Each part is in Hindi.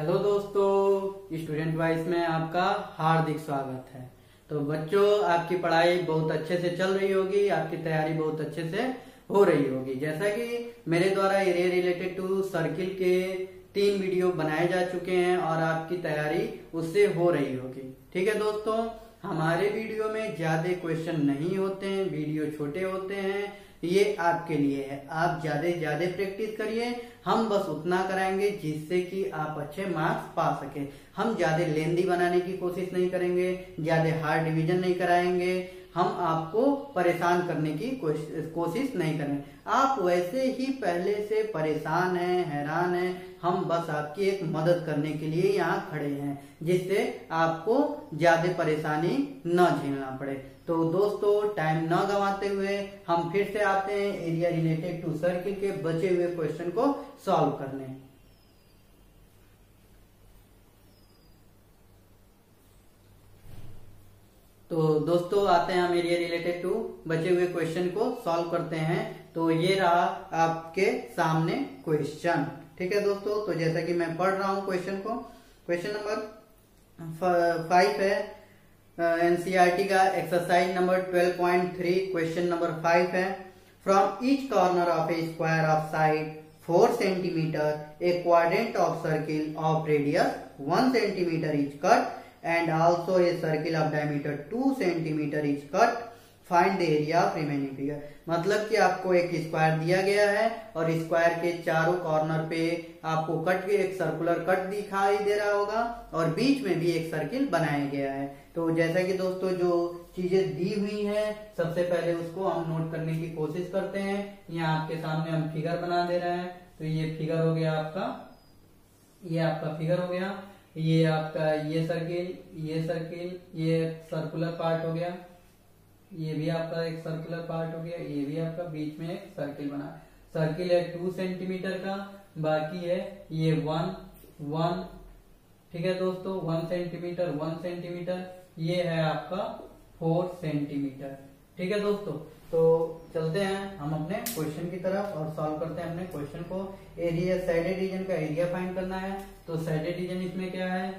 हेलो दोस्तों, स्टूडेंट वाइस में आपका हार्दिक स्वागत है। तो बच्चों, आपकी पढ़ाई बहुत अच्छे से चल रही होगी, आपकी तैयारी बहुत अच्छे से हो रही होगी। जैसा कि मेरे द्वारा एरिया रिलेटेड टू सर्किल के 3 वीडियो बनाए जा चुके हैं और आपकी तैयारी उससे हो रही होगी। ठीक है दोस्तों, हमारे वीडियो में ज्यादा क्वेश्चन नहीं होते हैं, वीडियो छोटे होते हैं। ये आपके लिए है, आप ज्यादा प्रैक्टिस करिए। हम बस उतना कराएंगे जिससे कि आप अच्छे मार्क्स पा सके। हम ज्यादा लेंदी बनाने की कोशिश नहीं करेंगे, ज्यादा हार्ड डिवीजन नहीं कराएंगे, हम आपको परेशान करने की कोशिश नहीं करेंगे। आप वैसे ही पहले से परेशान हैं, हैरान हैं, हम बस आपकी एक मदद करने के लिए यहाँ खड़े हैं, जिससे आपको ज्यादा परेशानी न झेलना पड़े। तो दोस्तों, टाइम न गंवाते हुए हम फिर से आते हैं एरिया रिलेटेड टू सर्किल के बचे हुए क्वेश्चन को सॉल्व करने। तो दोस्तों, आते हैं हम एरिया रिलेटेड टू बचे हुए क्वेश्चन को सॉल्व करते हैं। तो ये रहा आपके सामने क्वेश्चन। ठीक है दोस्तों, तो जैसा कि मैं पढ़ रहा हूं क्वेश्चन को, क्वेश्चन नंबर 5 है एनसीईआरटी का एक्सरसाइज नंबर 12.3। क्वेश्चन नंबर 5 है, from each corner of A square of side 4 centimetre A quadrant of circle of radius 1 centimetre is cut and also a circle of diameter 2 centimeter is cut. Find the area of remaining figure। मतलब कि आपको एक स्क्वायर दिया गया है और स्क्वायर के चारों कॉर्नर पे आपको कट के एक सर्कुलर कट दिखाई दे रहा होगा और बीच में भी एक सर्किल बनाया गया है। तो जैसा कि दोस्तों जो चीजें दी हुई हैं, सबसे पहले उसको हम नोट करने की कोशिश करते हैं। यहाँ आपके सामने हम फिगर बना दे रहे हैं। तो ये फिगर हो गया आपका, ये आपका फिगर हो गया, ये आपका ये सर्किल, ये सर्कुलर पार्ट हो गया, ये भी आपका एक सर्कुलर पार्ट हो गया, ये भी आपका बीच में एक सर्किल बना। सर्किल है 2 सेंटीमीटर का, बाकी है ये 1। ठीक है दोस्तों, 1 सेंटीमीटर, ये है आपका 4 सेंटीमीटर। ठीक है दोस्तों, तो चलते हैं हम अपने क्वेश्चन की तरफ और सॉल्व करते हैं अपने क्वेश्चन को। एरिया साइडेड रीजन का एरिया फाइंड करना है। तो साइडेड रीजन इसमें क्या है,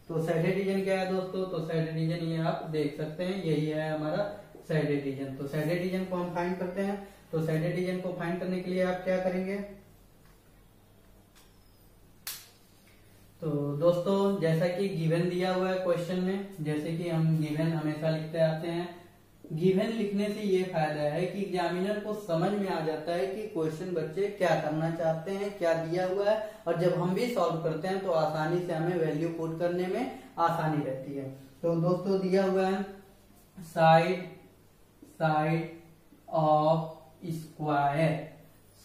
तो साइडेड रीजन क्या है दोस्तों, तो साइडेड रीजन ये आप देख सकते हैं, यही है हमारा साइडेड रीजन। तो साइडेड रीजन को हम फाइंड करते हैं। तो साइडेड रीजन को फाइंड करने के लिए आप क्या करेंगे, तो दोस्तों जैसा कि गिवन दिया हुआ है क्वेश्चन में, जैसे कि हम गिवन हमेशा लिखते आते हैं, गिवन लिखने से ये फायदा है कि एग्जामिनर को समझ में आ जाता है कि क्वेश्चन बच्चे क्या करना चाहते हैं, क्या दिया हुआ है, और जब हम भी सॉल्व करते हैं तो आसानी से हमें वैल्यू पुट करने में आसानी रहती है। तो दोस्तों दिया हुआ है side of square,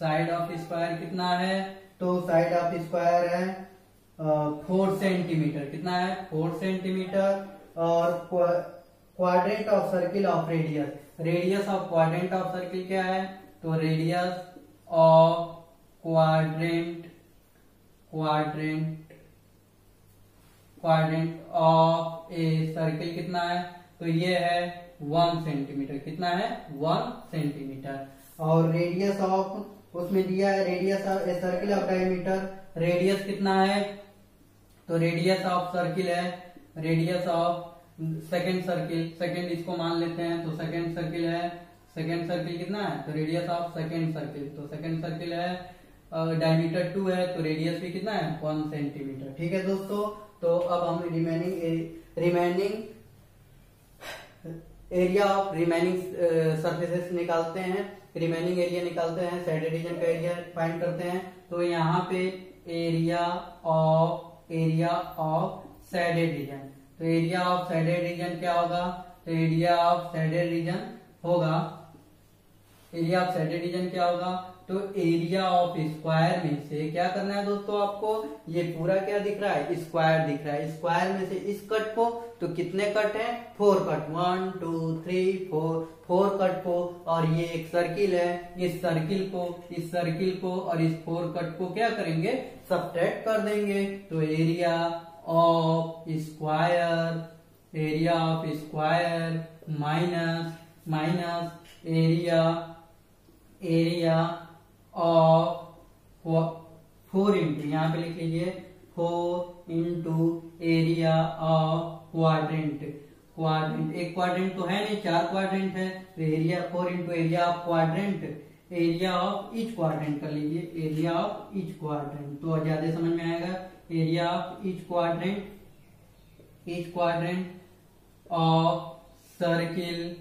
side of square कितना है, तो साइड ऑफ स्क्वायर है 4 सेंटीमीटर। कितना है, 4 सेंटीमीटर। और quadrant of circle of radius, radius of quadrant of circle क्या है, तो radius of quadrant of a circle कितना है, तो ये है 1 सेंटीमीटर। कितना है, 1 सेंटीमीटर। और रेडियस ऑफ उसमें दिया है radius of a circle of diameter, radius कितना है, तो रेडियस ऑफ सर्किल है, radius of second circle, second इसको मान लेते हैं, तो सेकेंड सर्किल है, सेकेंड सर्किल कितना है, तो रेडियस ऑफ सेकेंड सर्किल, तो सेकेंड सर्किल है डायमीटर 2 है, तो रेडियस भी कितना है, 1 सेंटीमीटर। ठीक है दोस्तों, तो अब हम remaining area of remaining surfaces निकालते हैं, रिमेनिंग एरिया निकालते हैं, साइडेड रीजन का एरिया फाइंड करते हैं। तो यहाँ पे एरिया ऑफ साइडेड रीजन, तो एरिया ऑफ साइडेड रीजन क्या होगा, तो एरिया ऑफ साइडेड रीजन होगा, एरिया ऑफ साइडेड रीजन क्या होगा, तो एरिया ऑफ स्क्वायर में से क्या करना है दोस्तों आपको, ये पूरा क्या दिख रहा है, स्क्वायर दिख रहा है, स्क्वायर में से इस कट को, तो कितने कट है, 4 कट, 1 2 3 4 कट को, और ये एक सर्किल है, इस सर्किल को और इस 4 कट को क्या करेंगे, सब्ट्रैक्ट कर देंगे। तो area of square minus area of 4 into, यहाँ पे लिख लीजिए 4 into area of quadrant. Quadrant एक क्वाड्रेंट तो है नहीं, 4 क्वाड्रेंट है, तो area 4 into area of quadrant, area of each quadrant कर लीजिए, एरिया ऑफ ईच क्वाड्रेंट तो ज्यादा समझ में आएगा। Area of each quadrant of circle,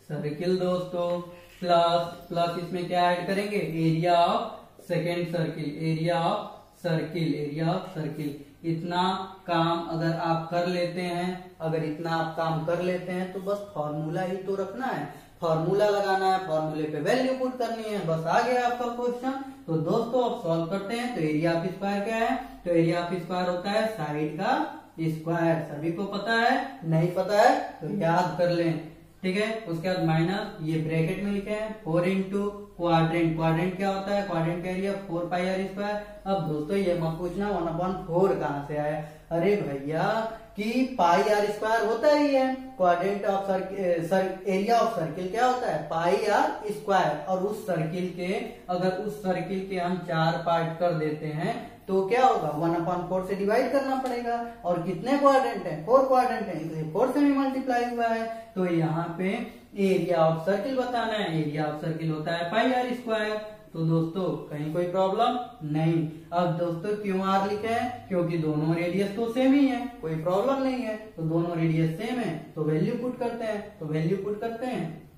circle दोस्तों, प्लस इसमें क्या ऐड करेंगे, area of second circle, area of circle, area of circle. इतना काम अगर आप कर लेते हैं, अगर इतना आप काम कर लेते हैं तो बस फॉर्मूला ही तो रखना है, फॉर्मूला लगाना है, फॉर्मूले पे वैल्यू पुट करनी है, बस आ गया आपका क्वेश्चन। तो दोस्तों अब सॉल्व करते हैं। तो एरिया ऑफ स्क्वायर क्या है, तो एरिया ऑफ स्क्वायर होता है साइड का स्क्वायर। सभी को पता है, नहीं पता है तो याद कर लें, ठीक है। उसके बाद माइनस, ये ब्रैकेट में लिखे हैं 4 इंटू क्वाड्रेंट, क्वाड्रेंट क्या होता है, क्वाड्रेंट का एरिया 4 पाई आर स्क्वायर। अब दोस्तों ये मत पूछना 1/4 कहाँ से आया, अरे भैया कि पाई आर स्क्वायर होता ही है, quadrant of area of circle क्या होता है, पाई आर स्क्वायर। और उस सर्किल के, अगर उस सर्किल के हम 4 पार्ट कर देते हैं तो क्या होगा, 1/4 से डिवाइड करना पड़ेगा। और कितने क्वाड्रेंट है, 4 क्वाड्रेंट है, इसलिए 4 से भी मल्टीप्लाई हुआ है। तो यहाँ पे एरिया ऑफ सर्किल बताना है, एरिया ऑफ सर्किल होता है पाई आर स्क्वायर। तो दोस्तों कहीं कोई प्रॉब्लम नहीं। अब दोस्तों क्यों आर लिखे हैं, क्योंकि दोनों रेडियस तो सेम ही है, कोई प्रॉब्लम नहीं है। तो दोनों रेडियस सेम है तो वैल्यू पुट करते हैं, तो वैल्यू पुट करते हैं।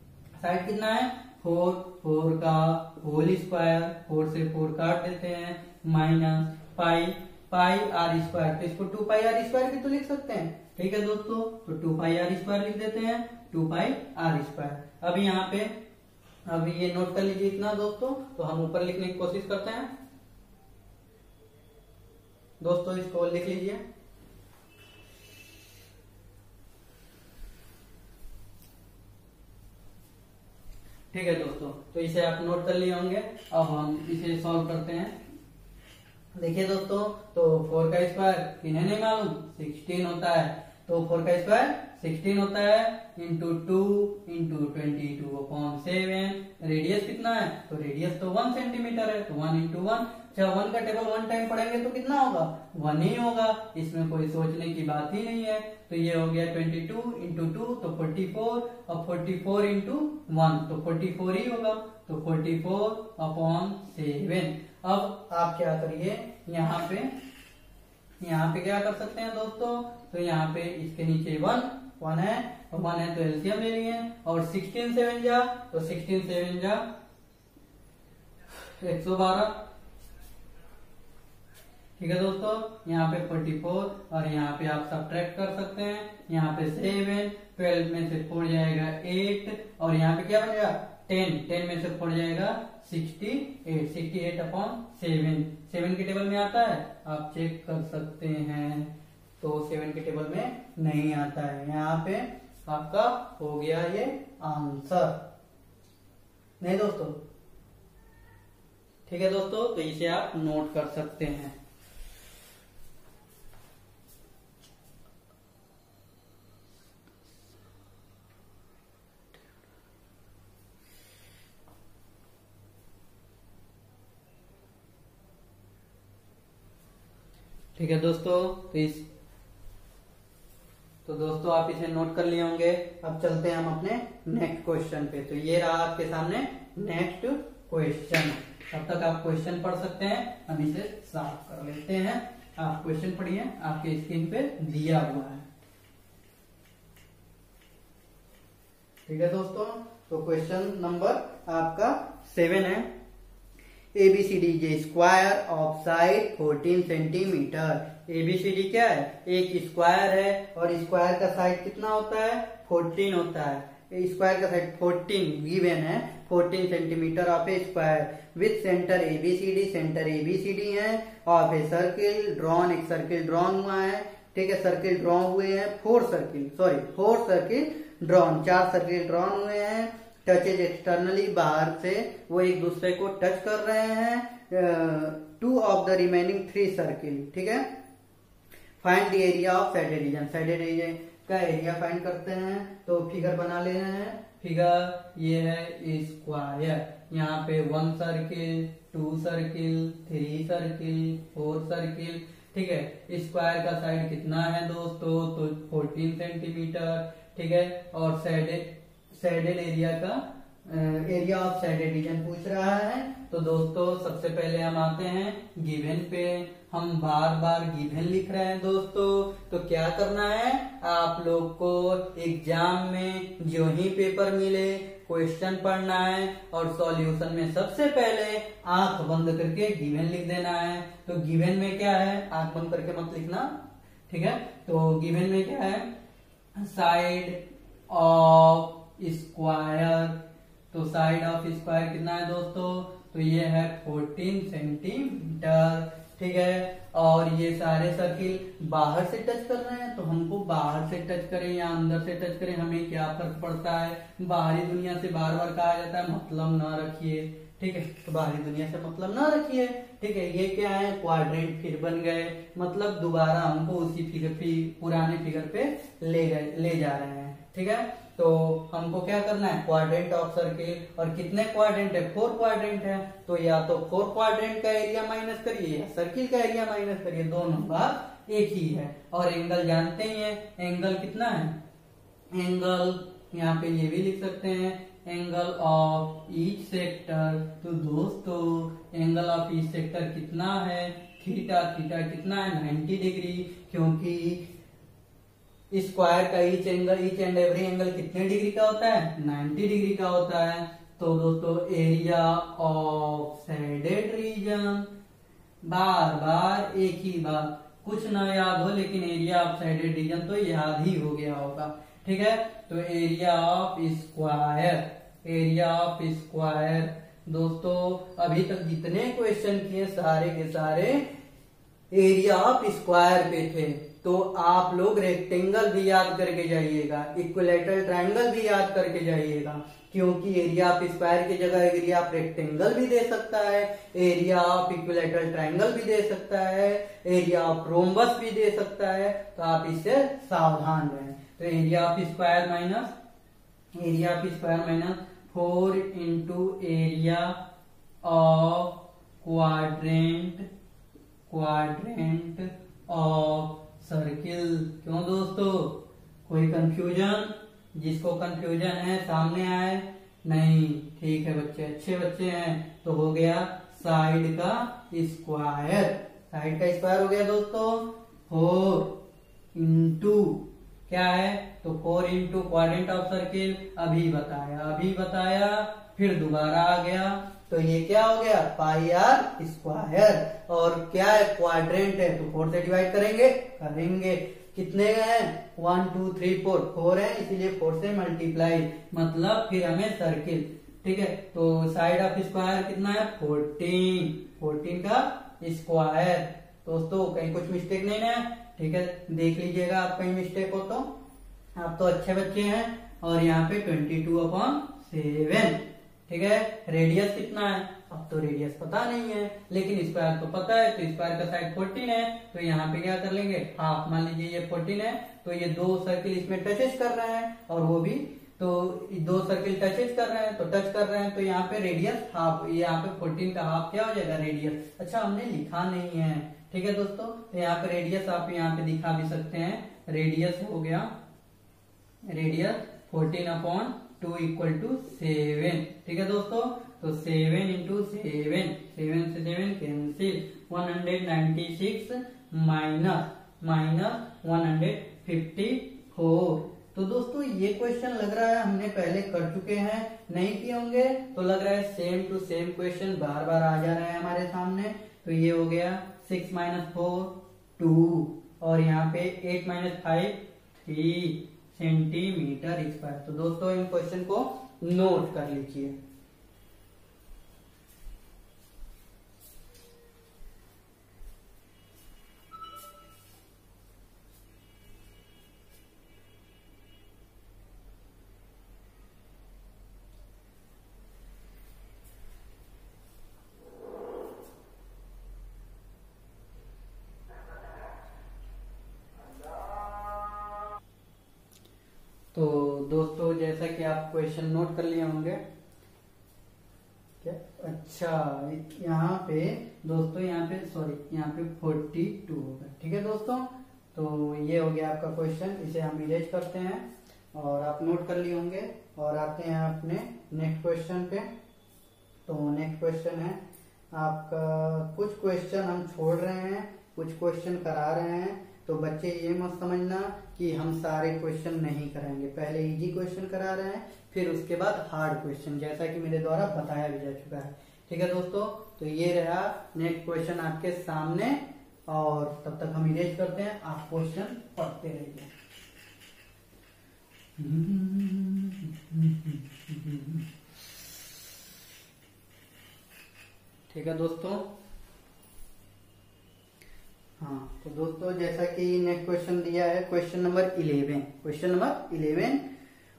साइड कितना है 4, 4 का होल स्क्वायर, 4 से 4 काट देते हैं, माइनस पाई आर स्क्वायर, तो इसको 2 पाई आर स्क्वायर भी तो लिख सकते हैं, ठीक है दोस्तों। तो 2 पाई आर स्क्वायर लिख देते हैं, 2 पाई आर स्क्वायर। अब यहाँ पे अब ये नोट कर लीजिए इतना दोस्तों। तो हम ऊपर लिखने की कोशिश करते हैं दोस्तों, इसको लिख लीजिए। ठीक है दोस्तों, तो इसे आप नोट कर लिए होंगे। अब हम इसे सॉल्व करते हैं। देखिए दोस्तों, तो 4 का स्क्वायर इन्हें नहीं मालूम 16 होता है, तो 4 का स्क्वायर 16 होता है, इंटू 2 इंटू 22/7। रेडियस कितना है, तो रेडियस तो 1 सेंटीमीटर है, तो 1 इंटू 1। अच्छा 1 का टेबल 1 टाइम पढ़ेंगे तो कितना होगा, 1 ही होगा, इसमें कोई सोचने की बात ही नहीं है। तो ये हो गया 22 इंटू 2 तो 44, और 44 इंटू 1 तो 44 ही होगा, तो 44/7। अब आप क्या करिए, यहाँ पे क्या कर सकते हैं दोस्तों, तो यहाँ पे इसके नीचे 1 है, और 1 है तो एलसीएम ले लिए, और 16 7 जा, तो 16 7 जा 112, ठीक है दोस्तों। यहाँ पे 44 और यहाँ पे आप सब्ट्रैक्ट कर सकते हैं, यहाँ पे 7, 12 में से 4 जाएगा 8, और यहाँ पे क्या बनेगा 10, 10 में से 4 जाएगा 68, 68/7। 7 के टेबल में आता है, आप चेक कर सकते हैं, तो 7 के टेबल में नहीं आता है। यहाँ पे आपका हो गया ये आंसर, नहीं दोस्तों, ठीक है दोस्तों। तो इसे आप नोट कर सकते हैं। ठीक है दोस्तों, तो दोस्तों आप इसे नोट कर लिए होंगे। अब चलते हैं हम अपने नेक्स्ट क्वेश्चन पे। तो ये रहा आपके सामने नेक्स्ट क्वेश्चन। तब तक आप क्वेश्चन पढ़ सकते हैं, हम इसे साफ कर लेते हैं। आप क्वेश्चन पढ़िए, आपके स्क्रीन पे दिया हुआ है, ठीक है दोस्तों। तो क्वेश्चन नंबर आपका 7 है। ABCD is a square of side 14 centimetre. ABCD क्या है, एक स्क्वायर है, और स्क्वायर का साइड कितना होता है 14 होता है। स्क्वायर का साइड 14 गिवन है, 14 centimetre of A square with centre ABCD, centre ABCD है, ऑफ ए सर्किल ड्रॉन, एक सर्किल ड्रॉन हुआ है, ठीक है। सर्किल ड्रॉ हुए हैं 4 सर्किल ड्रॉन, 4 सर्किल ड्रॉन हुए हैं। टचेज एक्सटर्नली, बाहर से वो एक दूसरे को टच कर रहे हैं। 2 ऑफ द रिमेनिंग 3 सर्किल, ठीक है। Find the area of shaded region, shaded region का एरिया फाइंड करते हैं। तो फिगर बना ले रहे हैं, फिगर, ये है स्क्वायर। यहाँ पे 1 सर्किल, 2 सर्किल, 3 सर्किल, 4 सर्किल, ठीक है। स्क्वायर का साइड कितना है दोस्तों, तो 14 सेंटीमीटर, ठीक है। और शेडेड एरिया का एरिया ऑफ शेडेड रीजन पूछ रहा है। तो दोस्तों सबसे पहले हम आते हैं गिवन पे। हम बार बार गिवन लिख रहे हैं दोस्तों, तो क्या करना है आप लोग को, एग्जाम में जो ही पेपर मिले क्वेश्चन पढ़ना है और सॉल्यूशन में सबसे पहले आंख बंद करके गिवन लिख देना है। तो गिवन में क्या है, आंख बंद करके मत लिखना, ठीक है। तो गिवन में क्या है, साइड ऑफ स्क्वायर। तो साइड ऑफ स्क्वायर कितना है दोस्तों, तो ये है 14 सेंटीमीटर, ठीक है। और ये सारे सर्किल बाहर से टच कर रहे हैं, तो हमको बाहर से टच करें या अंदर से टच करें हमें क्या फर्क पड़ता है। बाहरी दुनिया से बार बार कहा जाता है मतलब ना रखिए, ठीक है। तो बाहरी दुनिया से मतलब ना रखिए, ठीक है। ये क्या है, क्वाड्रेंट फिर बन गए, मतलब दोबारा हमको उसी पुराने फिगर पे ले जा रहे हैं, ठीक है। तो हमको क्या करना है, क्वाड्रेंट ऑफ सर्किल। और कितने क्वाड्रेंट है, 4 क्वाड्रेंट है। तो या तो 4 क्वाड्रेंट का एरिया माइनस करिए या सर्किल का एरिया माइनस करिए, दोनों बात एक ही है। और एंगल जानते ही है, एंगल कितना है, एंगल यहाँ पे ये भी लिख सकते हैं, एंगल ऑफ ईच सेक्टर। तो दोस्तों एंगल ऑफ ईच सेक्टर कितना है, थीटा। थीटा कितना है, 90 डिग्री, क्योंकि स्क्वायर का ईच एंड एवरी एंगल कितने डिग्री का होता है, 90 डिग्री का होता है। तो दोस्तों एरिया ऑफ शेडेड रीजन, बार बार एक ही बात, कुछ ना याद हो लेकिन एरिया ऑफ शेडेड रीजन तो याद ही हो गया होगा, ठीक है। तो area of square, area of square दोस्तों अभी तक जितने क्वेश्चन किए सारे के सारे एरिया ऑफ स्क्वायर पे थे। तो आप लोग रेक्टेंगल भी याद करके जाइएगा, इक्विलैटरल ट्रायंगल भी याद करके जाइएगा, क्योंकि एरिया ऑफ स्क्वायर की जगह एरिया ऑफ रेक्टेंगल भी दे सकता है, एरिया ऑफ इक्विलैटरल ट्रायंगल भी दे सकता है, एरिया ऑफ रोम्बस भी दे सकता है। तो आप इससे सावधान रहें। तो area of square minus 4 into area of quadrant of circle. क्यों दोस्तों, कोई कंफ्यूजन, जिसको कंफ्यूजन है सामने आए, नहीं, ठीक है बच्चे, अच्छे बच्चे हैं। तो हो गया साइड का स्क्वायर, साइड का स्क्वायर हो गया दोस्तों 4 इंटू क्या है, तो 4 इंटू क्वाड्रेंट ऑफ सर्किल, अभी बताया फिर दोबारा आ गया। तो ये क्या हो गया, पाई आर स्क्वायर। और क्या है, क्वाड्रेंट है तो 4 से डिवाइड करेंगे। कितने हैं, 1 2 3 4 है, इसीलिए 4 से मल्टीप्लाई, मतलब फिर हमें सर्किल, ठीक है। तो साइड ऑफ स्क्वायर कितना है, 14 का स्क्वायर। दोस्तों कहीं कुछ मिस्टेक नहीं है, ठीक है, देख लीजिएगा आप कहीं मिस्टेक हो तो, आप तो अच्छे बच्चे हैं। और यहाँ पे 22/7, ठीक है। रेडियस कितना है, अब तो रेडियस पता नहीं है, लेकिन स्क्वायर तो पता है। तो स्क्वायर का साइड 14 है, तो यहाँ पे क्या कर लेंगे, हाफ। मान लीजिए ये 14 है, तो ये 2 सर्किल इसमें टचेस कर रहे हैं, और वो भी तो 2 सर्किल टचेस कर रहे हैं, तो टच कर रहे हैं, तो यहाँ पे रेडियस हाफ, यहाँ पे 14 का हाफ क्या हो जाएगा, रेडियस। अच्छा हमने लिखा नहीं है, ठीक है दोस्तों। तो यहाँ पे रेडियस आप यहाँ पे दिखा भी सकते हैं, रेडियस हो गया, रेडियस 14/2 इक्वल टू 7, ठीक है दोस्तों। तो 7 इंटू 7 से 7 कैंसिल, 196 माइनस 154। तो दोस्तों ये क्वेश्चन लग रहा है हमने पहले कर चुके हैं, नहीं किए होंगे, तो लग रहा है सेम टू सेम क्वेश्चन बार बार आ जा रहे हैं हमारे सामने। तो ये हो गया 6 - 4 2, और यहाँ पे 8 - 5 3 सेंटीमीटर स्क्वायर। तो दोस्तों इन क्वेश्चन को नोट कर लीजिए। तो दोस्तों जैसा कि आप क्वेश्चन नोट कर लिए होंगे क्या, अच्छा यहाँ पे दोस्तों, यहाँ पे 42 होगा। ठीक है दोस्तों, तो ये हो गया आपका क्वेश्चन, इसे हम इरेज करते हैं और आप नोट कर लिए होंगे। और आते हैं अपने नेक्स्ट क्वेश्चन पे। तो नेक्स्ट क्वेश्चन है आपका, कुछ क्वेश्चन हम छोड़ रहे हैं, कुछ क्वेश्चन करा रहे हैं। तो बच्चे ये मत समझना कि हम सारे क्वेश्चन नहीं कराएंगे, पहले इजी क्वेश्चन करा रहे हैं, फिर उसके बाद हार्ड क्वेश्चन, जैसा कि मेरे द्वारा बताया भी जा चुका है। ठीक है दोस्तों, तो ये रहा नेक्स्ट क्वेश्चन आपके सामने, और तब तक हम इरेज करते हैं, आप क्वेश्चन पढ़ते रहिए। ठीक है दोस्तों, हाँ तो दोस्तों जैसा कि नेक्स्ट क्वेश्चन दिया है, question number 11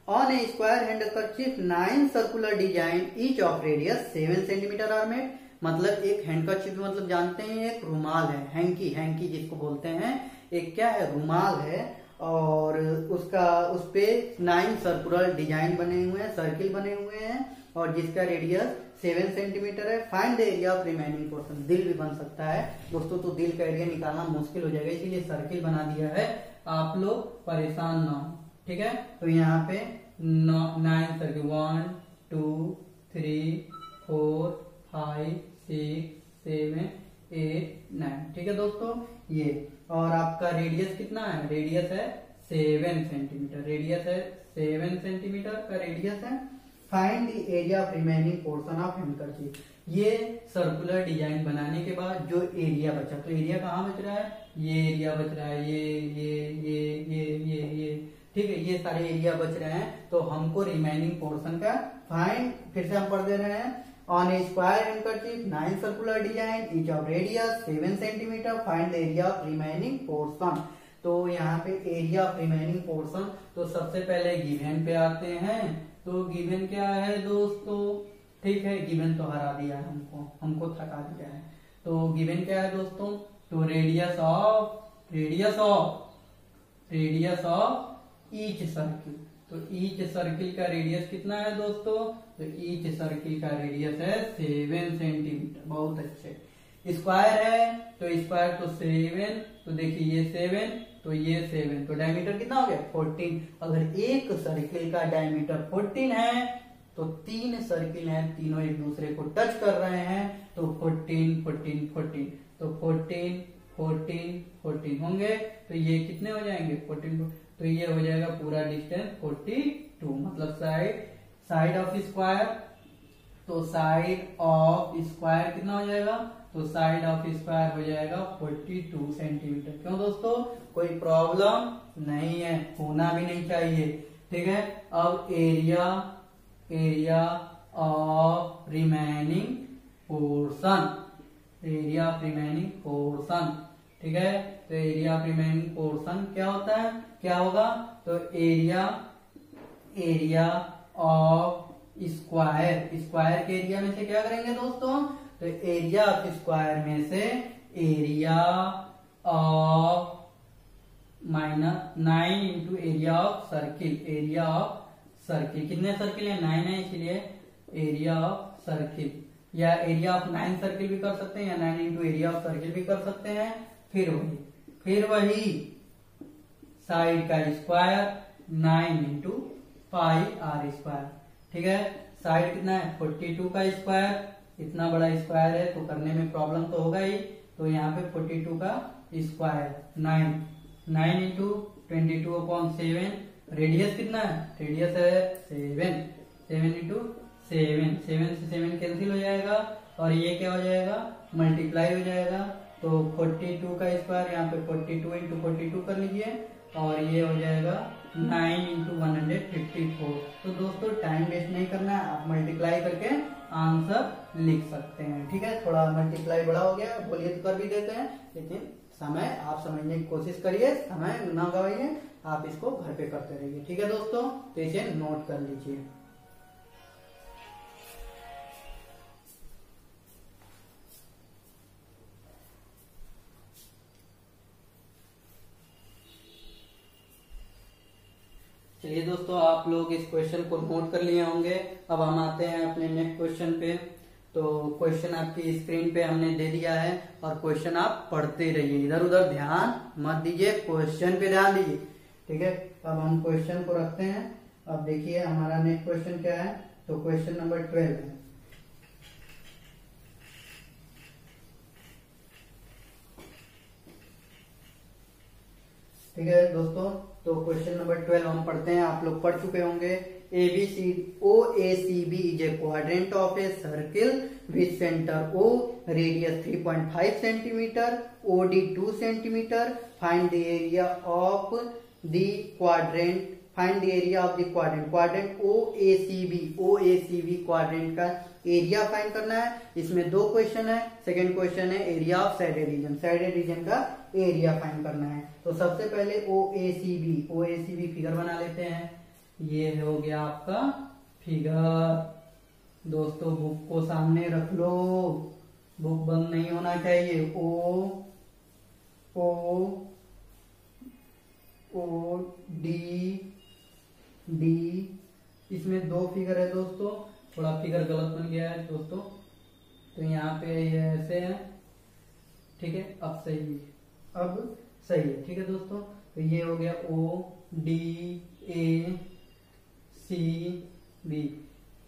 on a square handkerchief 9 circular design each of radius 7 centimetre are made. मतलब एक हैंडकरचीफ मतलब जानते हैं एक रुमाल है, हैंकी जिसको बोलते हैं, एक क्या है रुमाल है, और उसका उस पे 9 सर्कुलर डिजाइन बने हुए हैं, सर्किल बने हुए हैं, और जिसका रेडियस 7 सेंटीमीटर है। Find the area of remaining portion, दिल भी बन सकता है दोस्तों, तो दिल का एरिया निकालना मुश्किल हो जाएगा, इसीलिए सर्किल बना दिया है, आप लोग परेशान ना हो। ठीक है, तो यहाँ पे 9 सर्किल 1 2 3 4 5 6 7 8 9। ठीक है दोस्तों, ये और आपका रेडियस कितना है, रेडियस है 7 सेंटीमीटर, रेडियस है 7 सेंटीमीटर का रेडियस है। Find the area of remaining portion of handkerchief. ये सर्कुलर डिजाइन बनाने के बाद जो एरिया बचा, तो एरिया कहाँ बच रहा है, ये एरिया बच रहा है, ये ठीक है, ये सारे एरिया बच रहे हैं। तो हमको रिमेनिंग पोर्शन का फाइंड, फिर से हम पढ़ दे रहे हैं। On a square handkerchief 9 circular design each of radius 7 centimetre, find the area of remaining portion. तो यहाँ पे एरिया ऑफ रिमेनिंग पोर्शन, तो सबसे पहले गिवन पे आते हैं। तो गिवन क्या है दोस्तों, ठीक है, गिवन तो हरा दिया है हमको थका दिया है। तो गिवन क्या है दोस्तों, तो रेडियस ऑफ ईच सर्किल। तो ईच सर्किल का रेडियस कितना है दोस्तों, तो ईच सर्किल का रेडियस है 7 सेंटीमीटर। बहुत अच्छे। स्क्वायर है तो स्क्वायर तो 7, तो देखिए ये 7 तो ये 7, तो डायमीटर कितना हो गया 14। अगर एक सर्किल का डायमीटर 14 है तो 3 सर्किल हैं, तीनों एक दूसरे को टच कर रहे हैं, तो 14 14 14, तो 14 14 14 होंगे। तो ये कितने हो जाएंगे 14, तो ये हो जाएगा पूरा डिस्टेंस 42। मतलब साइड ऑफ स्क्वायर, तो साइड ऑफ स्क्वायर कितना हो जाएगा, तो साइड ऑफ स्क्वायर हो जाएगा 42 सेंटीमीटर। क्यों दोस्तों, कोई प्रॉब्लम नहीं है, होना भी नहीं चाहिए। ठीक है, अब एरिया ऑफ रिमेनिंग पोर्शन, ठीक है, तो एरिया ऑफ रिमेनिंग पोर्शन क्या होता है, क्या होगा, तो एरिया ऑफ स्क्वायर के एरिया में से क्या करेंगे दोस्तों, तो एरिया ऑफ स्क्वायर में से area of -9 into area of circle, कितने सर्किल है 9 है, इसलिए एरिया ऑफ सर्किल, या एरिया ऑफ 9 सर्किल भी कर सकते हैं, या 9 इंटू एरिया ऑफ सर्किल भी कर सकते हैं। फिर वही साइड का square 9 into pi r square. ठीक है, साइड कितना है 42 का स्क्वायर, इतना बड़ा स्क्वायर है तो करने में प्रॉब्लम तो होगा ही, तो यहाँ पे 42 का स्क्वायर 9 इंटू 22/7, रेडियस कितना है, रेडियस है 7 इंटू 7 से 7 कैंसिल हो जाएगा, और ये क्या हो जाएगा मल्टीप्लाई हो जाएगा। तो 42 का स्क्वायर यहाँ पे 42 इंटू 42 कर लीजिए, और ये हो जाएगा 9 इंटू 154। तो दोस्तों टाइम वेस्ट नहीं करना है, आप मल्टीप्लाई करके आंसर लिख सकते हैं। ठीक है, थोड़ा मल्टीप्लाई बड़ा हो गया, बोलिए तो कर भी देते हैं, लेकिन समय आप समझने की कोशिश करिए, समय ना गवाइए, आप इसको घर पे करते रहिए। ठीक है दोस्तों, तो इसे नोट कर लीजिए। चलिए दोस्तों, आप लोग इस क्वेश्चन को नोट कर लिए होंगे। अब हम आते हैं अपने नेक्स्ट क्वेश्चन पे। तो क्वेश्चन आपकी स्क्रीन पे हमने दे दिया है और क्वेश्चन आप पढ़ते रहिए, इधर उधर ध्यान मत दीजिए, क्वेश्चन पे ध्यान दीजिए। ठीक है, अब हम क्वेश्चन को रखते हैं। अब देखिए हमारा नेक्स्ट क्वेश्चन क्या है। तो क्वेश्चन नंबर 12 है। ठीक है दोस्तों, तो क्वेश्चन नंबर 12 हम पढ़ते हैं। आप लोग पढ़ चुके होंगे। OACB is a quadrant of a circle with center O, radius 3.5 centimeter, OD 2 centimeter. Find the area of the quadrant. Find the area of the quadrant. Quadrant OACB quadrant का एरिया फाइंड करना है। इसमें दो क्वेश्चन है। सेकंड क्वेश्चन है area of shaded region. Shaded region का एरिया फाइंड करना है। तो सबसे पहले OACB फिगर बना लेते हैं। ये हो गया आपका फिगर। दोस्तों बुक को सामने रख लो, बुक बंद नहीं होना चाहिए। O D, इसमें दो फिगर है दोस्तों। थोड़ा फिगर गलत बन गया है दोस्तों, तो यहाँ पे ये ऐसे है। ठीक है, अब सही है। ठीक है दोस्तों, तो ये हो गया ODACB।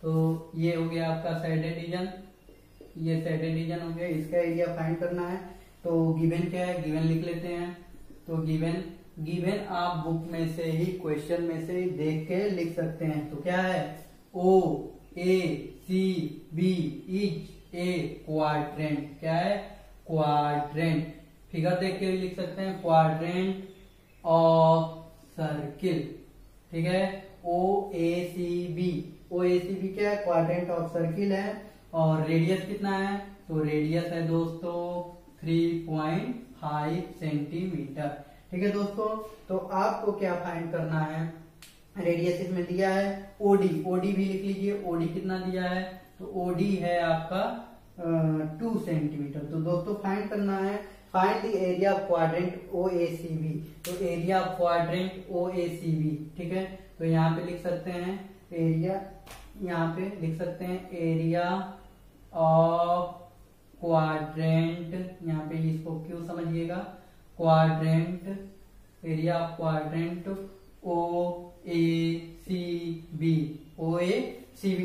तो ये हो गया आपका साइडेड रीजन। ये साइडेड रीजन हो गया, इसका एरिया फाइंड करना है। तो गिवन क्या है, गिवन लिख लेते हैं। तो गिवन आप बुक में से ही, क्वेश्चन में से ही देख के लिख सकते हैं। तो क्या है, OACB इज ए क्वाड्रेंट। क्या है, क्वाड्रेंट। फिगर देख के भी लिख सकते हैं, क्वाड्रेंट ऑफ सर्किल। ठीक है, OACB क्या है, क्वाड्रेंट ऑफ सर्किल है। और रेडियस कितना है, तो रेडियस है दोस्तों 3.5 सेंटीमीटर। ठीक है दोस्तों, तो आपको क्या फाइंड करना है, रेडियस इसमें दिया है। ओडी भी लिख लीजिए। ओडी कितना दिया है, तो ओडी है आपका 2 सेंटीमीटर। तो दोस्तों फाइंड करना है, find the area of quadrant OACB। तो एरिया ऑफ क्वाड्रेंट OACB। ठीक है, तो यहाँ पे लिख सकते हैं एरिया, यहाँ पे लिख सकते हैं एरिया ऑफ क्वाड्रेंट। यहाँ पे इसको क्यों समझिएगा, quadrant, area of quadrant OACB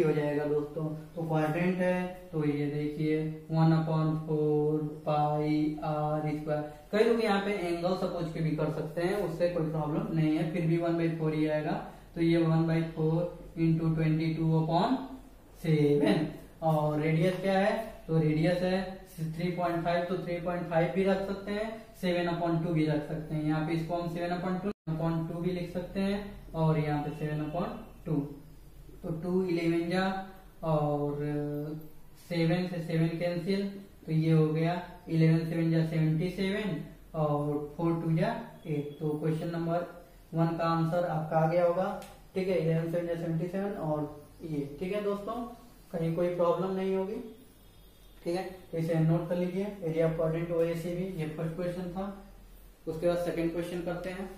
हो जाएगा दोस्तों। तो क्वाड्रेंट है, तो ये देखिए 1/4 पाई r²। कई लोग यहाँ पे एंगल सपोज के भी कर सकते हैं, उससे कोई प्रॉब्लम नहीं है, फिर भी 1/4 ही आएगा। तो ये 1/4 इंटू 22/7। और रेडियस क्या है, तो रेडियस है 3.5, तो 3.5 भी रख सकते हैं, 7/2 भी रख सकते हैं। यहाँ पे इसको हम 7/2 भी लिख सकते हैं, और यहाँ पे 7/2। तो 2 11 जा, और 7 से 7 कैंसिल, तो ये हो गया 11 7 जा 77, और 4 2 जा 8। तो क्वेश्चन नंबर 1 का आंसर आपका आ गया होगा। ठीक है, 11 7 जा 77 और ये। ठीक है दोस्तों, कहीं कोई प्रॉब्लम नहीं होगी। ठीक है, तो इसे नोट कर लीजिए, एरिया ऑफ क्वाड्रेंट OACB। ये फर्स्ट क्वेश्चन था। उसके बाद सेकंड क्वेश्चन करते हैं।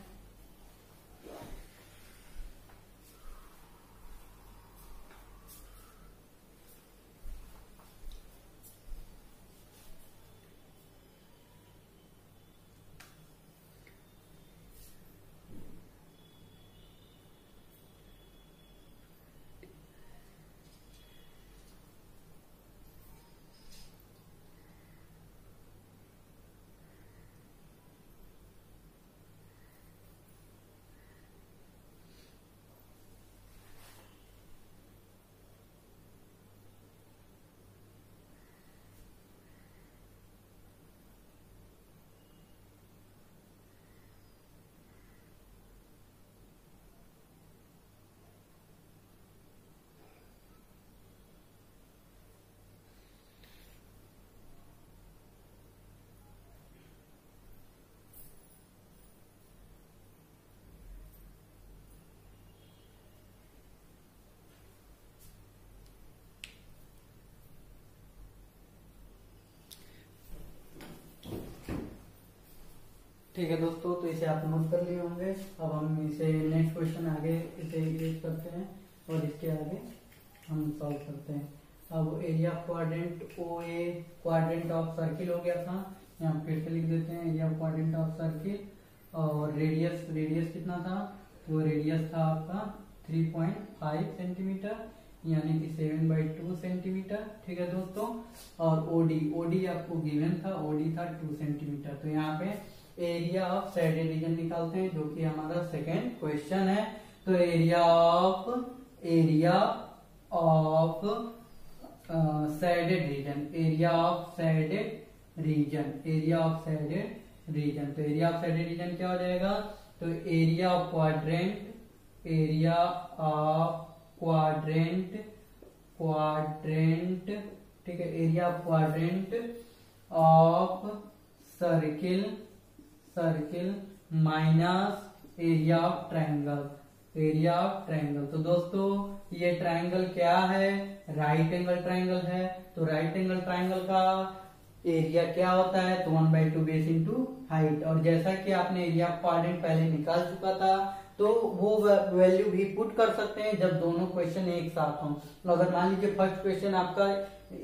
ठीक है दोस्तों, तो इसे आप नोट कर लिए होंगे। अब हम इसे नेक्स्ट क्वेश्चन आगे इसे यूज करते हैं और इसके आगे हम सॉल्व करते हैं। अब area quadrant O A quadrant of circle हो गया था, यहाँ फिर से लिख देते हैं एरिया क्वाड्रेंट ऑफ सर्किल। और रेडियस कितना था, तो रेडियस था आपका 3.5 सेंटीमीटर यानी कि 7/2 सेंटीमीटर। ठीक है दोस्तों, और ओडी आपको गिवन था, ओडी था 2 सेंटीमीटर। तो यहाँ पे एरिया ऑफ शेडेड रीजन निकालते हैं जो कि हमारा सेकेंड क्वेश्चन है। तो area of shaded region, area of shaded region, area of shaded region. तो एरिया ऑफ शेडेड रीजन क्या हो जाएगा, तो एरिया ऑफ क्वाड्रेंट ठीक है, area of quadrant of circle minus area of triangle, तो दोस्तों ये ट्रायंगल क्या है, राइट एंगल ट्रायंगल है। तो राइट एंगल ट्रायंगल का एरिया क्या होता है, तो 1/2 बेस इंटू हाइट। और जैसा कि आपने एरिया ऑफ क्वाड्रेंट पहले निकाल चुका था, तो वो वैल्यू भी पुट कर सकते हैं जब दोनों क्वेश्चन एक साथ हों। अगर मान लीजिए फर्स्ट क्वेश्चन आपका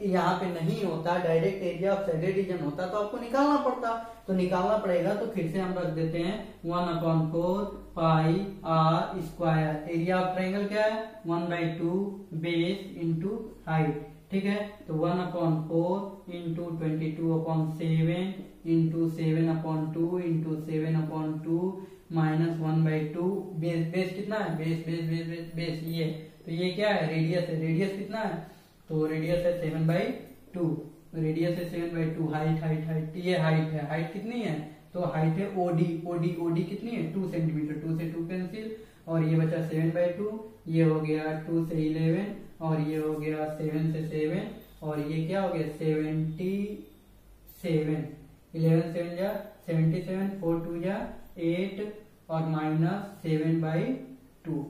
यहाँ पे नहीं होता, direct area of shaded region होता, तो आपको निकालना पड़ता, तो निकालना पड़ेगा। तो फिर से हम रख देते हैं 1/4 pi r square. Area of triangle क्या है, 1/2 बेस इंटू हाइट। ठीक है, तो 1/4 into 22/7 into 7/2 into 7/2 minus 1/2 base कितना है, बेस ये, तो ये क्या है, रेडियस कितना है, तो रेडियस है 7/2, रेडियस है 7/2। हाइट ये हाइट कितनी है, तो हाइट है ओडी कितनी है 2 सेंटीमीटर, 2 से 2 कैंसिल, और ये बचा 7/2, ये हो गया 2 से 11, और ये हो गया 7 से 7, और ये क्या हो गया 77, 11 7 जा 77, 4 2 जा 8 और माइनस 7/2।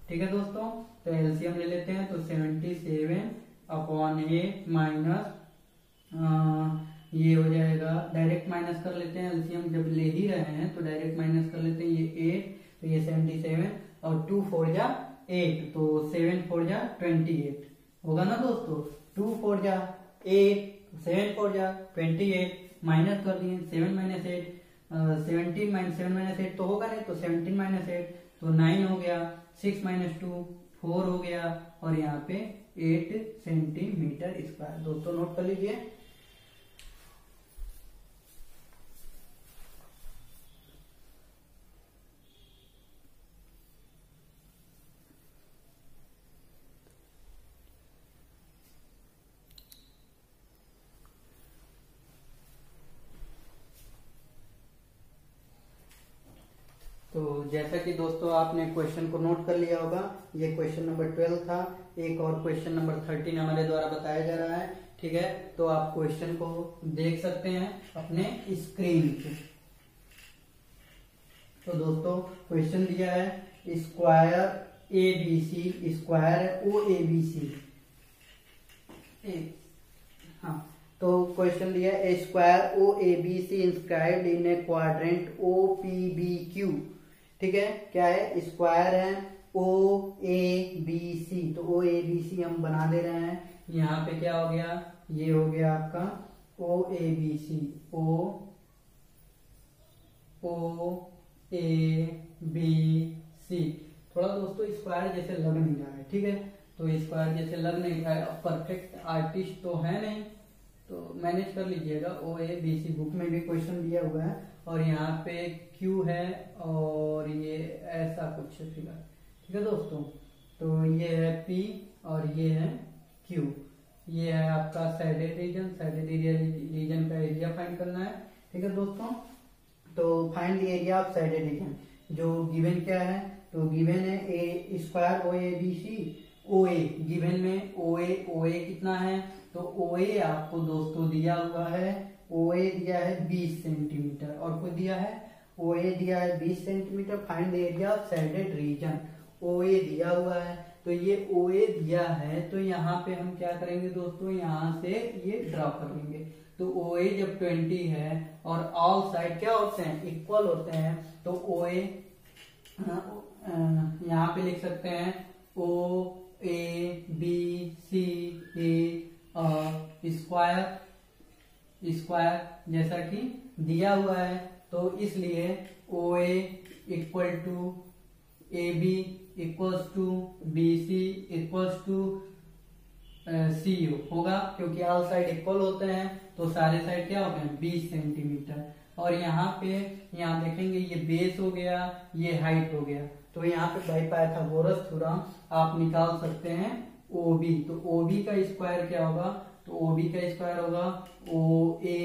ठीक है दोस्तों, तो एलसीएम ले लेते हैं, तो 77/8 माइनस ये हो जाएगा, डायरेक्ट माइनस कर लेते हैं, एलसीएम जब ले ही रहे हैं तो डायरेक्ट माइनस कर लेते हैं। ये 8, तो ये 77 और 2 4 जा 8, तो 7 4 जा 28 होगा ना दोस्तों। 2 4 जा 8, 7 4 जा 28, माइनस कर दिए 7 माइनस 8, 17 माइनस 7 माइनस 8 तो होगा नहीं, तो 17 माइनस 8 तो 9 हो गया, 6 माइनस 2 4 हो गया, और यहाँ पे 8 सेंटीमीटर स्क्वायर। दोस्तों नोट कर लीजिए। तो जैसा कि दोस्तों आपने क्वेश्चन को नोट कर लिया होगा, ये क्वेश्चन नंबर 12 था। एक और क्वेश्चन नंबर 13 हमारे द्वारा बताया जा रहा है। ठीक है, तो आप क्वेश्चन को देख सकते हैं अपने स्क्रीन पे। तो दोस्तों क्वेश्चन दिया है स्क्वायर ABC, स्क्वायर OABC। हाँ, तो क्वेश्चन दिया है square OABC inscribed in A quadrant OPBQ। ठीक है, क्या है, स्क्वायर है OABC, तो OABC हम बना दे रहे हैं। यहाँ पे क्या हो गया, ये हो गया आपका OABC, OABC। थोड़ा दोस्तों स्क्वायर जैसे लग नहीं रहा है, ठीक है, तो स्क्वायर जैसे लग नहीं रहा है। परफेक्ट आर्टिस्ट तो है नहीं, तो मैनेज कर लीजिएगा। OABC बुक में भी क्वेश्चन दिया हुआ है, और यहाँ पे Q है और ये ऐसा कुछ फिगर। ठीक है दोस्तों, तो ये है P और ये है Q। ये है आपका शेडेड रीजन, शेडेड रीजन का एरिया फाइंड करना है। ठीक है दोस्तों, तो find the area of shaded region. जो गिवन क्या है, तो गिवन है ए स्क्वायर OABC, OA गिवन में OA कितना है, तो OA आपको दोस्तों दिया हुआ है, OA दिया है 20 सेंटीमीटर, और को दिया है OA दिया है 20 centimetre. Find the area of shaded region. OA दिया हुआ है तो ये OA दिया है, तो यहाँ पे हम क्या करेंगे दोस्तों, यहाँ से ये ड्रॉ कर लेंगे। तो OA जब 20 है और ऑल साइड क्या होते हैं, इक्वल होते हैं, तो OA यहाँ पे लिख सकते हैं OABCA स्क्वायर जैसा कि दिया हुआ है। तो इसलिए OA equal to AB equals to BC equals to CU होगा, क्योंकि ऑल साइड इक्वल होते हैं तो सारे साइड क्या होते हैं 20 सेंटीमीटर। और यहाँ पे यहाँ देखेंगे ये बेस हो गया, ये हाइट हो गया, तो यहाँ पे बाई पाइथागोरस थ्योरम आप निकाल सकते हैं OB। तो OB का स्क्वायर क्या होगा, तो OB का स्क्वायर होगा OA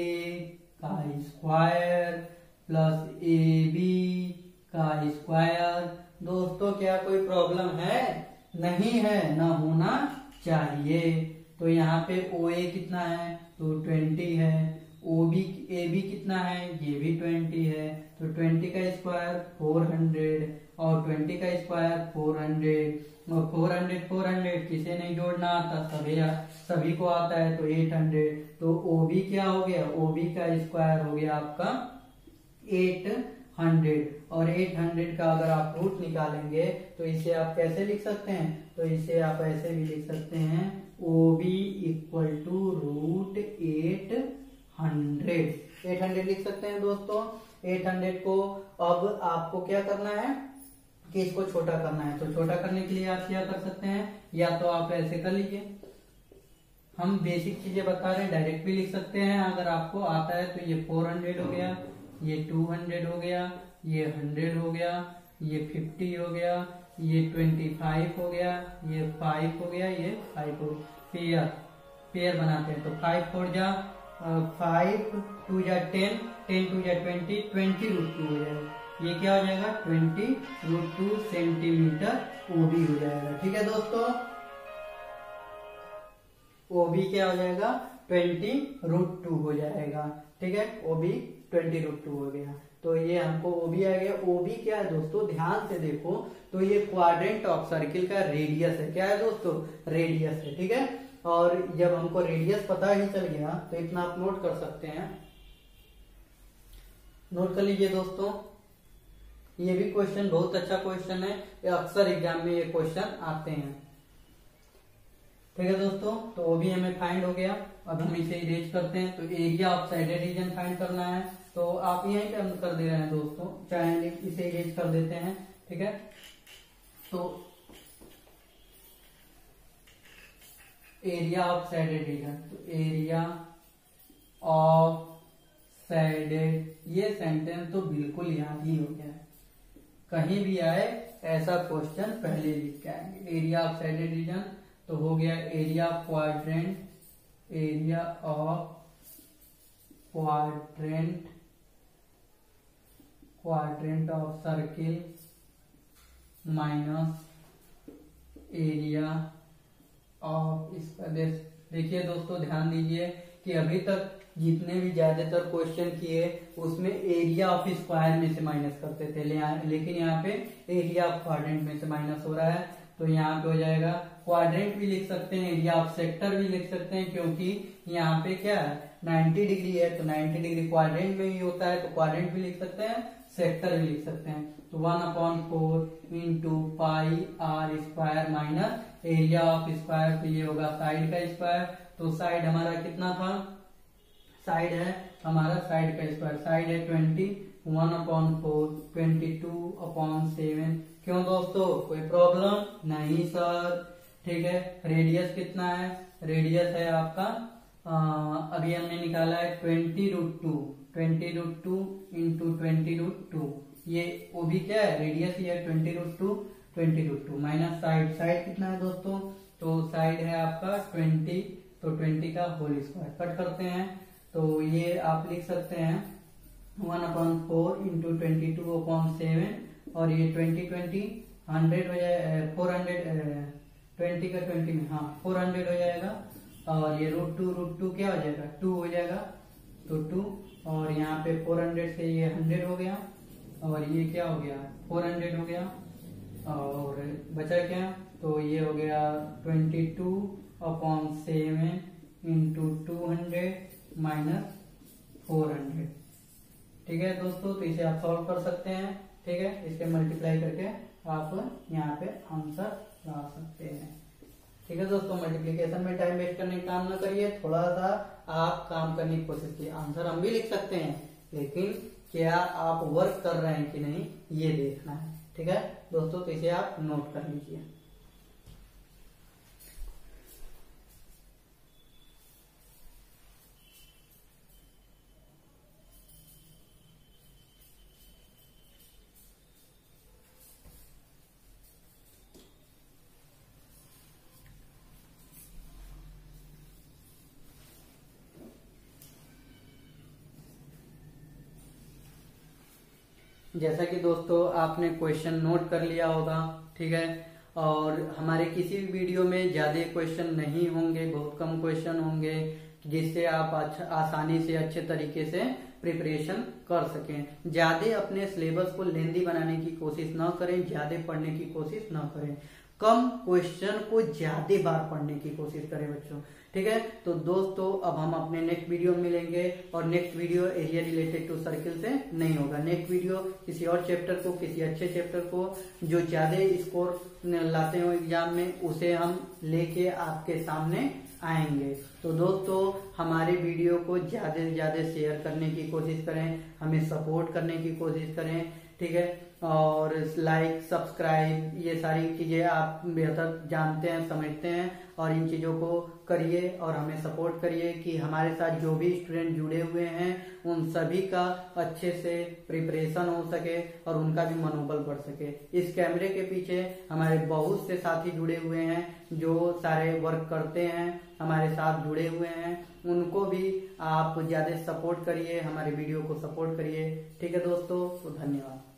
का स्क्वायर प्लस AB का स्क्वायर। दोस्तों क्या कोई प्रॉब्लम है, नहीं है, ना होना चाहिए। तो यहाँ पे OA कितना है, तो 20 है, AB कितना है, ये भी 20 है, तो 20 का स्क्वायर 400 और 20 का स्क्वायर 400 और 400 किसे नहीं जोड़ना आता, सभी को आता है, तो 800। तो OB क्या हो गया, OB का स्क्वायर हो गया आपका 800 और 800 का अगर आप रूट निकालेंगे तो इसे आप कैसे लिख सकते हैं, तो इसे आप ऐसे भी लिख सकते हैं OB इक्वल टू रूट 800 लिख सकते हैं दोस्तों। 800 को अब आपको क्या करना है कि इसको छोटा करना है, तो छोटा करने के लिए आप क्या कर सकते हैं, या तो आप ऐसे कर लीजिए, हम बेसिक चीजें बता रहे हैं, डायरेक्ट भी लिख सकते हैं अगर आपको आता है। तो ये 400 हो गया, ये 200 हो गया, ये 100 हो गया, ये 50 हो गया, ये 25 हो गया, ये 5 हो गया, ये 5 हो गया। पेयर बनाते हैं तो 5 4 जा 5 2 जा 10 10 2 जा 20 20 रूट 2 हो जाएगा। ये क्या हो जाएगा 20 रूट 2 सेंटीमीटर OB हो जाएगा। ठीक है दोस्तों, OB क्या हो जाएगा 20 रूट 2 हो जाएगा। ठीक है, OB 20 रूट 2 हो गया। तो ये हमको OB आ गया। OB क्या है दोस्तों, ध्यान से देखो, तो ये क्वाड्रेंट ऑफ सर्किल का रेडियस है। क्या है दोस्तों, रेडियस है। ठीक है, और जब हमको रेडियस पता ही चल गया तो इतना आप नोट कर सकते हैं, नोट कर लीजिए दोस्तों। ये भी क्वेश्चन बहुत अच्छा क्वेश्चन है, अक्सर एग्जाम में ये क्वेश्चन आते हैं। ठीक है दोस्तों, तो OB हमें फाइंड हो गया। अब हम इसे इरेज करते हैं, तो area of shaded region find करना है। तो आप यहीं पे हम कर दे रहे हैं दोस्तों, चाहे इसे इरेज कर देते हैं। ठीक है, तो एरिया ऑफ साइडेड रीजन, तो एरिया ऑफ साइडेड, ये सेंटेंस तो बिल्कुल याद ही हो गया है, कहीं भी आए ऐसा क्वेश्चन पहले लिख के आएंगे। एरिया ऑफ साइडेड रीजन तो हो गया area quadrant, area of quadrant of circle minus area of इसका। देखिए दोस्तों, ध्यान दीजिए कि अभी तक जितने भी ज्यादातर क्वेश्चन किए उसमें एरिया ऑफ स्क्वायर में से माइनस करते थे, लेकिन यहाँ पे एरिया ऑफ क्वाड्रेंट में से माइनस हो रहा है। तो यहाँ पे हो जाएगा क्वाड्रेंट भी लिख सकते हैं, एरिया ऑफ सेक्टर भी लिख सकते हैं, क्योंकि यहाँ पे क्या है 90 डिग्री है, तो 90 डिग्री क्वाड्रेंट में ही होता है, तो क्वाड्रेंट भी लिख सकते हैं, सेक्टर भी लिख सकते हैं। तो 1/4 into pi r square minus area of square, तो ये होगा साइड का स्क्वायर। तो साइड हमारा कितना था, साइड है हमारा साइड का स्क्वायर, साइड है 20, 1/4 22/7। क्यों दोस्तों, कोई प्रॉब्लम नहीं सर। ठीक है, रेडियस कितना है, रेडियस है आपका अभी हमने निकाला है 20 रूट 2 इंटू 20 रूट 2। ये वो भी क्या है, रेडियस ही है 20 रूट 2 माइनस साइड कितना है दोस्तों, तो साइड है आपका 20, तो 20 का होल स्क्वायर कट करते हैं, तो ये आप लिख सकते हैं 1/4 इंटू 22/7 और ये 20 100 हो जाए 400 20 का 20 में, हाँ 400 हो जाएगा। और ये रूट टू क्या हो जाएगा 2 हो जाएगा, तो 2 और यहाँ पे 400 से ये 100 हो गया, और ये क्या हो गया 400 हो गया, और बचा क्या तो ये हो गया 22/7 इंटू 200 माइनस 400। ठीक है दोस्तों, तो इसे आप सॉल्व कर सकते हैं। ठीक है, इसके मल्टीप्लाई करके आप यहाँ पे आंसर ला सकते हैं। ठीक है दोस्तों, मल्टीप्लिकेशन में टाइम वेस्ट करने का काम ना करिए, थोड़ा सा आप काम करने की कोशिश कीजिए। आंसर हम भी लिख सकते हैं, लेकिन क्या आप वर्क कर रहे हैं कि नहीं ये देखना है। ठीक है दोस्तों, तो इसे आप नोट कर लीजिए। जैसा कि दोस्तों आपने क्वेश्चन नोट कर लिया होगा। ठीक है, और हमारे किसी भी वीडियो में ज्यादा क्वेश्चन नहीं होंगे, बहुत कम क्वेश्चन होंगे, जिससे आप आसानी से अच्छे तरीके से प्रिपरेशन कर सकें। ज्यादा अपने सिलेबस को लेंदी बनाने की कोशिश ना करें, ज्यादा पढ़ने की कोशिश ना करें, कम क्वेश्चन को ज्यादा बार पढ़ने की कोशिश करें बच्चों। ठीक है, तो दोस्तों अब हम अपने नेक्स्ट वीडियो में मिलेंगे, और next video area related to circle से नहीं होगा। नेक्स्ट वीडियो किसी और चैप्टर को, किसी अच्छे चैप्टर को जो ज्यादा स्कोर लाते हो एग्जाम में, उसे हम लेके आपके सामने आएंगे। तो दोस्तों हमारे वीडियो को ज्यादा से ज्यादा शेयर करने की कोशिश करें, हमें सपोर्ट करने की कोशिश करें। ठीक है, और लाइक सब्सक्राइब ये सारी चीजें आप बेहतर जानते हैं, समझते हैं, और इन चीजों को करिए और हमें सपोर्ट करिए कि हमारे साथ जो भी स्टूडेंट जुड़े हुए हैं उन सभी का अच्छे से प्रिपरेशन हो सके और उनका भी मनोबल बढ़ सके। इस कैमरे के पीछे हमारे बहुत से साथी जुड़े हुए हैं जो सारे वर्क करते हैं, हमारे साथ जुड़े हुए हैं, उनको भी आप ज्यादा सपोर्ट करिए, हमारे वीडियो को सपोर्ट करिए। ठीक है दोस्तों, तो धन्यवाद।